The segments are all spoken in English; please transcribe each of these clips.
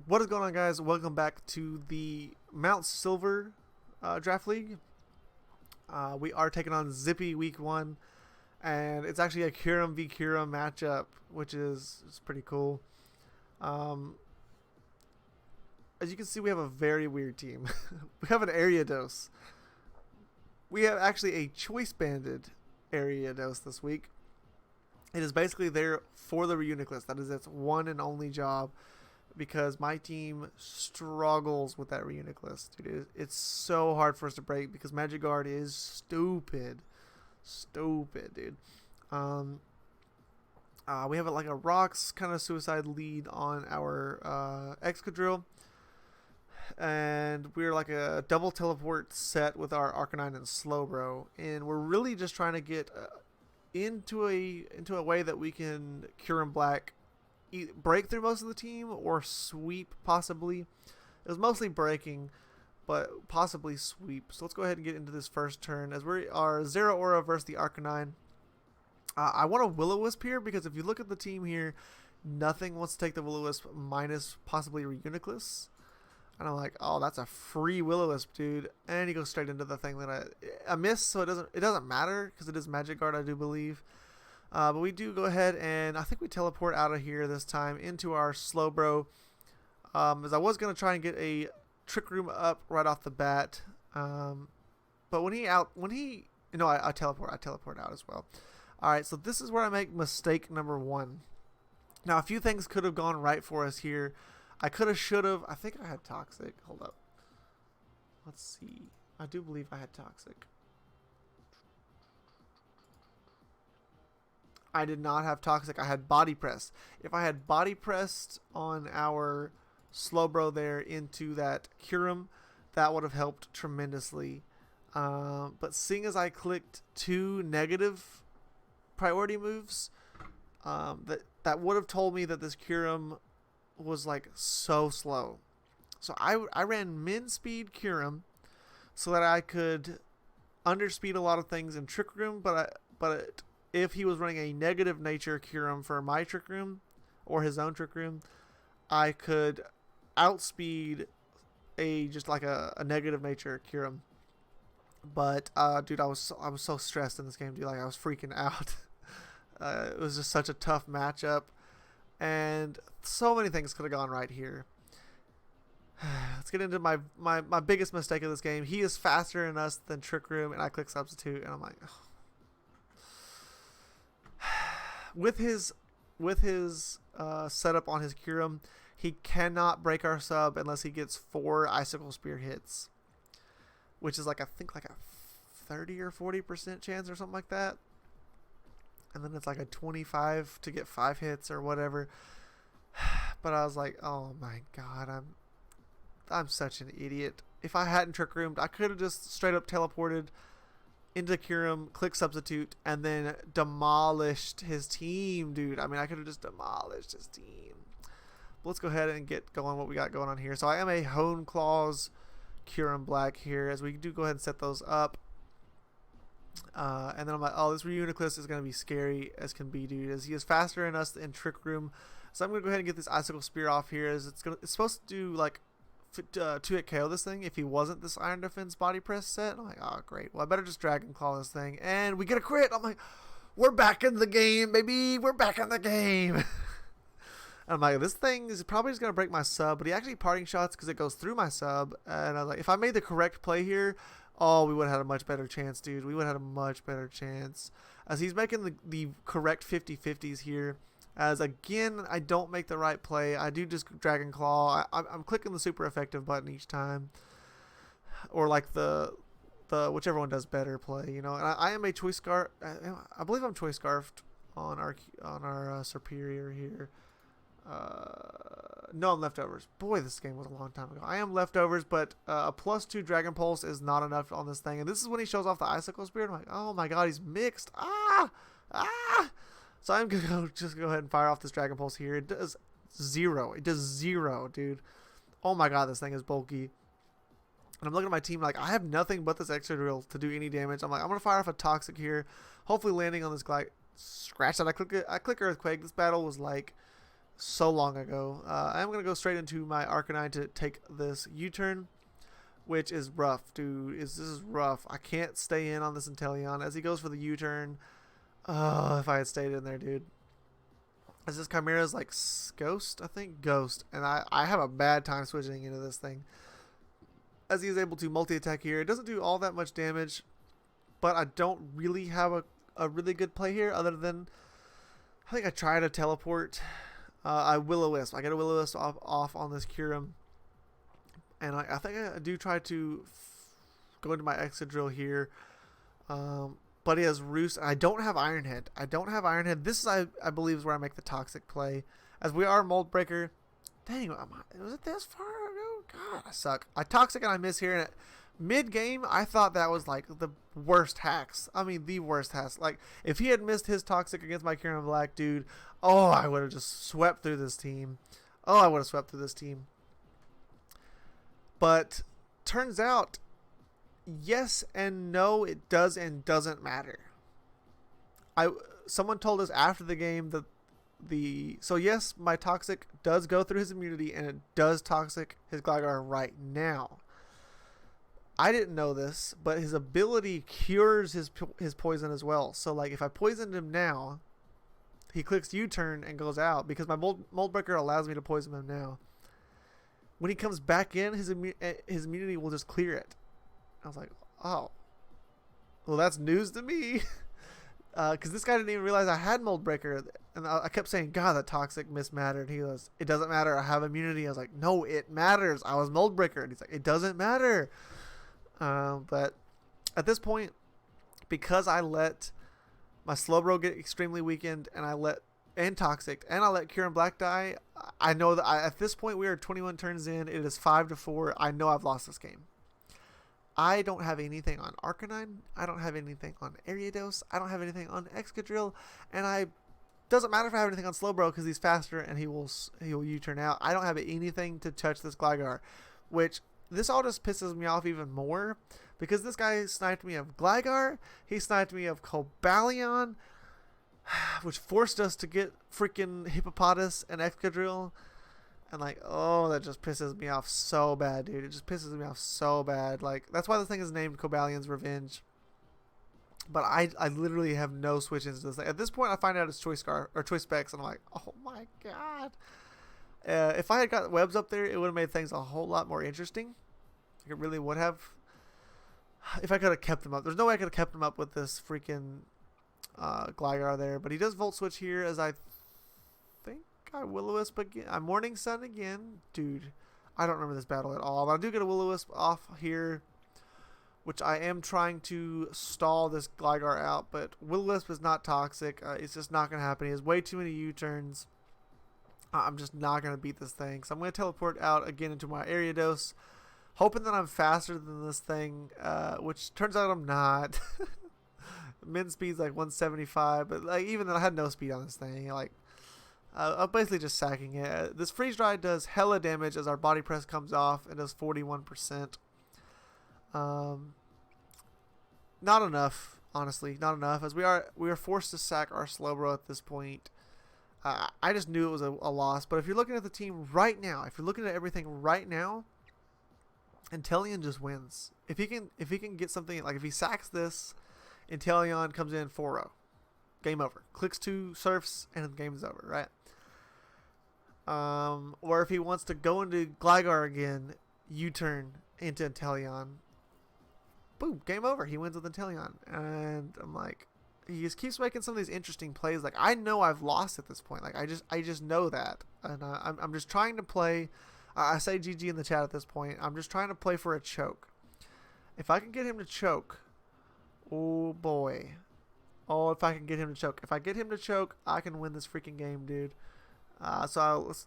What is going on, guys? Welcome back to the Mount Silver Draft League. We are taking on Zippy week 1, and it's actually a Kyurem v Kyurem matchup, which is pretty cool. As you can see, we have a very weird team. We have an Ariados. We have actually a Choice Banded Ariados this week. It is basically there for the Reuniclus. That is its one and only job, because my team struggles with that Reuniclus, dude. It's so hard for us to break because Magic Guard is stupid, dude. We have like a rocks kind of suicide lead on our Excadrill, and we're like a double teleport set with our Arcanine and Slowbro, and we're really just trying to get into a way that we can Kyurem-Black, break through most of the team or sweep possibly. It was mostly breaking, but possibly sweep. So let's go ahead and get into this first turn as we are Zeraora versus the Arcanine. I want a Will-O-Wisp here because if you look at the team here, nothing wants to take the Will-O-Wisp minus possibly Reuniclus. And I'm like, oh, that's a free Will-O-Wisp, dude. And he goes straight into the thing that I missed, so it doesn't matter because it is Magic Guard, I do believe. But we do go ahead and I think we teleport out of here this time into our Slowbro. As I was going to try and get a Trick Room up right off the bat. But I teleport out as well. Alright, so this is where I make mistake number 1. Now, a few things could have gone right for us here. I could have, should have. I think I had Toxic. Hold up. Let's see. I do believe I had Toxic. I did not have Toxic. I had Body Press. If I had Body Pressed on our Slowbro there into that Kyurem, that would have helped tremendously. But seeing as I clicked 2 negative priority moves, that would have told me that this Kyurem was like so slow. So I ran min speed Kyurem so that I could underspeed a lot of things in Trick Room, but if he was running a negative nature Kyurem for my Trick Room or his own Trick Room, I could outspeed just like a negative nature Kyurem. But dude, I was so stressed in this game, dude. Like, I was freaking out. It was just such a tough matchup, and so many things could have gone right here. Let's get into my biggest mistake of this game. He is faster in us than Trick Room, and I click substitute, and I'm like, oh. With his setup on his Kyurem, he cannot break our sub unless he gets 4 Icicle Spear hits, which is like, I think like a 30 or 40% chance or something like that. And then it's like a 25 to get 5 hits or whatever. But I was like, oh my god, I'm such an idiot. If I hadn't Trick Roomed, I could have just straight up teleported into Kyurem, click substitute, and then demolished his team, dude. I mean, I could have just demolished his team. But let's go ahead and get going what we got going on here. So I am a Hone Claws Kyurem-Black here, as we do go ahead and set those up. And then I'm like, oh, this Reuniclus is going to be scary as can be, dude, as he is faster than us in Trick Room. So I'm going to go ahead and get this Icicle Spear off here, as it's supposed to do like 2-hit KO this thing if he wasn't this Iron Defense Body Press set. I'm like, oh, great. Well, I better just Dragon Claw this thing. And we get a crit. I'm like, we're back in the game, baby. We're back in the game. And I'm like, this thing is probably just going to break my sub. But he actually parting shots because it goes through my sub. And I was like, if I made the correct play here, oh, we would have had a much better chance, dude. We would have had a much better chance. As he's making the correct 50-50s here. As again, I don't make the right play. I do just Dragon Claw. I'm clicking the super effective button each time, or like the whichever one does better play, you know. And I am a Choice Scarf. I believe I'm Choice Scarfed on our Superior here. No, I'm Leftovers. Boy, this game was a long time ago. I am Leftovers, but a +2 Dragon Pulse is not enough on this thing. And this is when he shows off the Icicle Spear. I'm like, oh my god, he's mixed. So I'm going to just go ahead and fire off this Dragon Pulse here. It does 0. It does 0, dude. Oh my god, this thing is bulky. And I'm looking at my team like, I have nothing but this Excadrill to do any damage. I'm like, I'm going to fire off a Toxic here. Hopefully landing on this Scratch that. I click Earthquake. This battle was like so long ago. I'm going to go straight into my Arcanine to take this U-turn, which is rough, dude. This is rough. I can't stay in on this Inteleon as he goes for the U-turn. Oh, if I had stayed in there, dude. As this Chimera's like Ghost, I think? Ghost. And I have a bad time switching into this thing. As he is able to multi-attack here. It doesn't do all that much damage, but I don't really have a really good play here other than I think I try to teleport. I Will-O-Wisp. I get a Will-O-Wisp off on this Kyurem. And I think I do try to go into my Excadrill here. But he has Roost. And I don't have Iron Head. This is, I believe, is where I make the Toxic play. As we are Mold Breaker. Dang, was it this far ago? God, I suck. I Toxic and I miss here. And mid-game, I thought that was like the worst hacks. I mean, the worst hacks. Like, if he had missed his Toxic against my Kyurem-Black, dude, oh, I would have just swept through this team. But turns out, yes and no, it does and doesn't matter. Someone told us after the game that so yes, my Toxic does go through his immunity and it does Toxic his Gligar right now. I didn't know this, but his ability cures his poison as well. So like if I poisoned him now, he clicks U-turn and goes out because my Mold Breaker allows me to poison him now. When he comes back in, his immunity will just clear it. I was like, oh, well, that's news to me. Because this guy didn't even realize I had Mold Breaker. And I kept saying, God, that Toxic mismattered. He goes, it doesn't matter. I have immunity. I was like, no, it matters. I was Mold Breaker. And he's like, it doesn't matter. But at this point, because I let my Slowbro get extremely weakened and I let Toxic and I let Kyurem-Black die, I know that at this point we are 21 turns in. It is 5-4. I know I've lost this game. I don't have anything on Arcanine. I don't have anything on Ariados. I don't have anything on Excadrill. And doesn't matter if I have anything on Slowbro because he's faster and he will U-turn out. I don't have anything to touch this Gligar, which this all just pisses me off even more because this guy sniped me of Gligar. He sniped me of Cobalion, which forced us to get freaking Hippopotas and Excadrill. And like, oh, that just pisses me off so bad, dude. It just pisses me off so bad. Like, that's why this thing is named Cobalion's Revenge. But I literally have no switch-ins to this thing. At this point, I find out it's Choice Specs, and I'm like, oh my god. If I had got webs up there, it would have made things a whole lot more interesting. It really would have. If I could have kept them up. There's no way I could have kept them up with this freaking Gligar there. But he does Volt Switch here as I think I Will-O-Wisp again. I'm Morning Sun again. Dude, I don't remember this battle at all. But I do get a Will-O-Wisp off here, which I am trying to stall this Gligar out. But Will-O-Wisp is not Toxic. It's just not going to happen. He has way too many U-turns. I'm just not going to beat this thing. So I'm going to teleport out again into my Ariados, hoping that I'm faster than this thing, which turns out I'm not. Min speed's like 175, but like even then I had no speed on this thing. Like I'm basically just sacking it. This Freeze Dry does hella damage as our Body Press comes off and does 41%. Not enough, honestly, not enough. As we are forced to sack our Slowbro at this point. I just knew it was a loss. But if you're looking at the team right now, if you're looking at everything right now, Inteleon just wins. If he can get something, like if he sacks this, Inteleon comes in 4-0. Game over. Clicks 2 surfs and the game's over, right? Or if he wants to go into Gligar again, U-turn into Inteleon. Boom, game over. He wins with Inteleon. And I'm like, he just keeps making some of these interesting plays. Like, I know I've lost at this point. Like, I just know that. And I'm just trying to play. I say GG in the chat at this point. I'm just trying to play for a choke. If I can get him to choke, oh boy. Oh, if I can get him to choke. If I get him to choke, I can win this freaking game, dude. Let's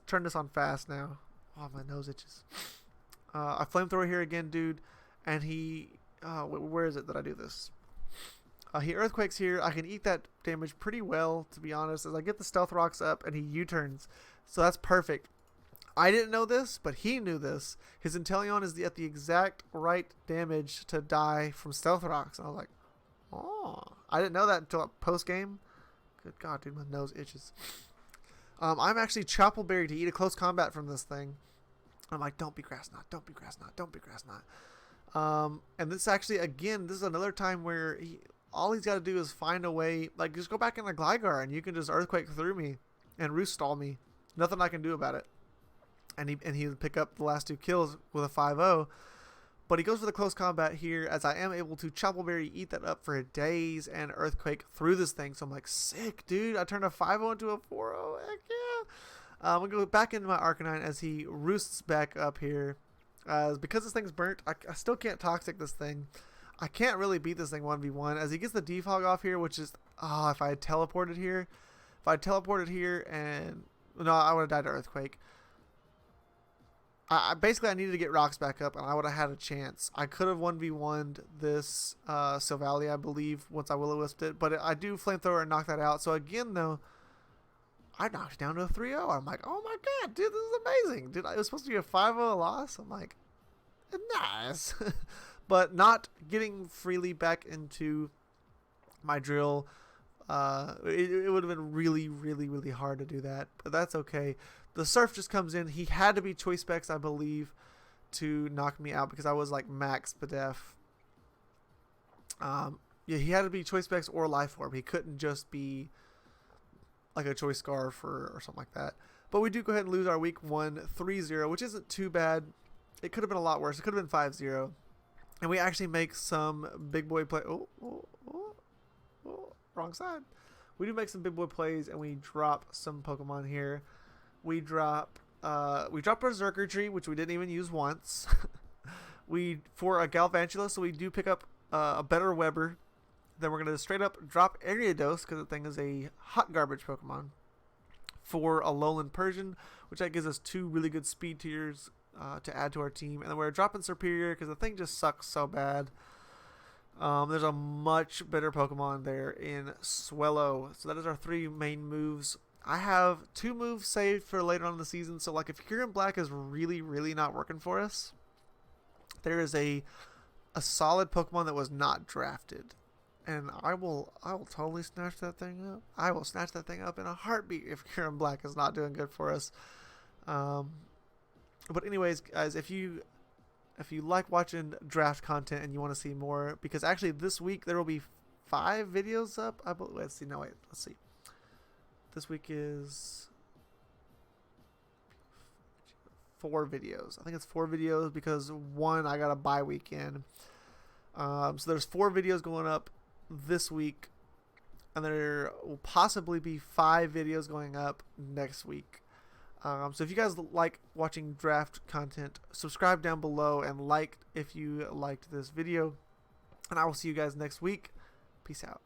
turn this on fast now. Oh, my nose itches. I Flamethrower here again, dude. And he... where is it that I do this? He Earthquakes here. I can eat that damage pretty well, to be honest, as I get the Stealth Rocks up and he U-turns. So that's perfect. I didn't know this, but he knew this. His Inteleon is at the exact right damage to die from Stealth Rocks. And I was like, oh. I didn't know that until post-game. Good God, dude, my nose itches. I'm actually Choppleberry to eat a close combat from this thing. I'm like, don't be Grass Knot, don't be Grass Knot, don't be Grass Knot. And this actually, again, this is another time where all he's got to do is find a way, like just go back in the Gligar and you can just Earthquake through me and Roost stall me. Nothing I can do about it. And he would pick up the last 2 kills with a 5-0. But he goes for the close combat here, as I am able to Choppleberry, eat that up for days, and Earthquake through this thing. So I'm like, sick, dude. I turned a 5-0 into a 4-0. Heck yeah. I'm going to go back into my Arcanine as he roosts back up here. Because this thing's burnt, I still can't Toxic this thing. I can't really beat this thing 1v1. As he gets the Defog off here, which is, if I had teleported here. If I had teleported here and... No, I would have died to Earthquake. Basically, I needed to get Rocks back up, and I would have had a chance. I could have 1v1'd this Silvally, I believe, once I Will-O-Wisped it. But I do Flamethrower and knock that out. So again, though, I knocked it down to a 3-0. I'm like, oh my god, dude, this is amazing. Dude, it was supposed to be a 5-0 loss. I'm like, nice. But not getting freely back into my drill. It would have been really, really, really hard to do that. But that's okay. The Surf just comes in. He had to be Choice Specs, I believe, to knock me out because I was like max Bedef. Yeah, he had to be Choice Specs or Life Orb. He couldn't just be like a Choice Scarf or something like that. But we do go ahead and lose our week 1 3-0, which isn't too bad. It could have been a lot worse. It could have been 5-0. And we actually make some big boy play. Wrong side. We do make some big boy plays, and we drop some Pokemon here. We drop Berserker Tree, which we didn't even use once. For a Galvantula, so we do pick up a better Weber. Then we're going to straight up drop Ariados, because the thing is a hot garbage Pokemon. For a Alolan Persian, which that gives us 2 really good speed tiers to add to our team. And then we're dropping Superior, because the thing just sucks so bad. There's a much better Pokemon there in Swellow. So that is our 3 main moves. I have 2 moves saved for later on in the season. So like if Kyurem-Black is really, really not working for us, there is a solid Pokemon that was not drafted. And I will totally snatch that thing up. I will snatch that thing up in a heartbeat if Kyurem-Black is not doing good for us. But anyways, guys, if you like watching draft content and you want to see more, because actually this week there will be 5 videos up. Let's see. This week is 4 videos. I think it's 4 videos because 1 I got a bye weekend. So there's 4 videos going up this week, and there will possibly be 5 videos going up next week. So if you guys like watching draft content, subscribe down below and like if you liked this video. And I will see you guys next week. Peace out.